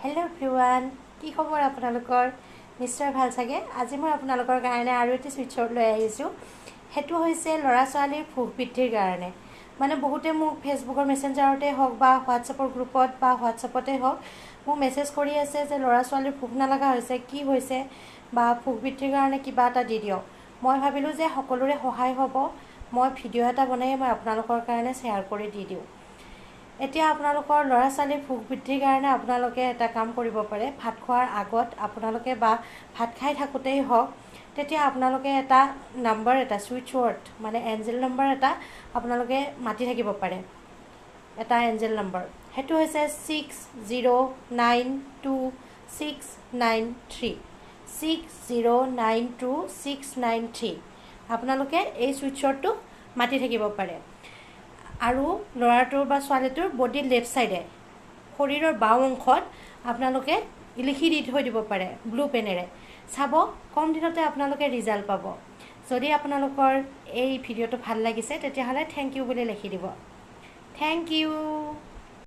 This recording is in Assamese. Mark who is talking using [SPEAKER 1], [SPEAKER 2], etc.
[SPEAKER 1] হেল্ল' এভৰিৱান, কি খবৰ আপোনালোকৰ? নিশ্চয় ভাল চাগে। আজি মই আপোনালোকৰ কাৰণে আৰু এটি ছুইটছৰ লৈ আহিছোঁ। সেইটো হৈছে ল'ৰা ছোৱালীৰ ভোক বৃদ্ধিৰ কাৰণে। মানে বহুতে মোক ফেচবুকৰ মেছেঞ্জাৰতে হওক বা হোৱাটছএপৰ গ্ৰুপত বা হোৱাটছএপতে হওক মোক মেছেজ কৰি আছে যে ল'ৰা ছোৱালীৰ ভোক নলগা হৈছে, কি হৈছে বা ভোক বৃদ্ধিৰ কাৰণে কিবা এটা দি দিয়ক। মই ভাবিলোঁ যে সকলোৰে সহায় হ'ব, মই ভিডিঅ' এটা বনাই মই আপোনালোকৰ কাৰণে শ্বেয়াৰ কৰি দি দিওঁ। এতিয়া আপোনালোকৰ ল'ৰা ছোৱালীৰ ভোক বৃদ্ধিৰ কাৰণে আপোনালোকে এটা কাম কৰিব পাৰে। ভাত খোৱাৰ আগত আপোনালোকে বা ভাত খাই থাকোঁতেই হওক, তেতিয়া আপোনালোকে এটা নাম্বাৰ, এটা ছুইচ ৱৰ্ড মানে এঞ্জেল নাম্বাৰ এটা আপোনালোকে মাতি থাকিব পাৰে। এটা এঞ্জেল নাম্বাৰ, সেইটো হৈছে 60922693 60922693। আপোনালোকে এই ছুইচ ৱৰ্ডটো মাতি থাকিব পাৰে। আৰু ল'ৰাটোৰ বা ছোৱালীটোৰ বডিৰ লেফ্ট ছাইডে শৰীৰৰ বাওঁ অংশত আপোনালোকে লিখি দি থৈ দিব পাৰে ব্লু পেনেৰে। চাব, কম দিনতে আপোনালোকে ৰিজাল্ট পাব। যদি আপোনালোকৰ এই ভিডিঅ'টো ভাল লাগিছে তেতিয়াহ'লে থেংক ইউ বুলি লিখি দিব। Thank U.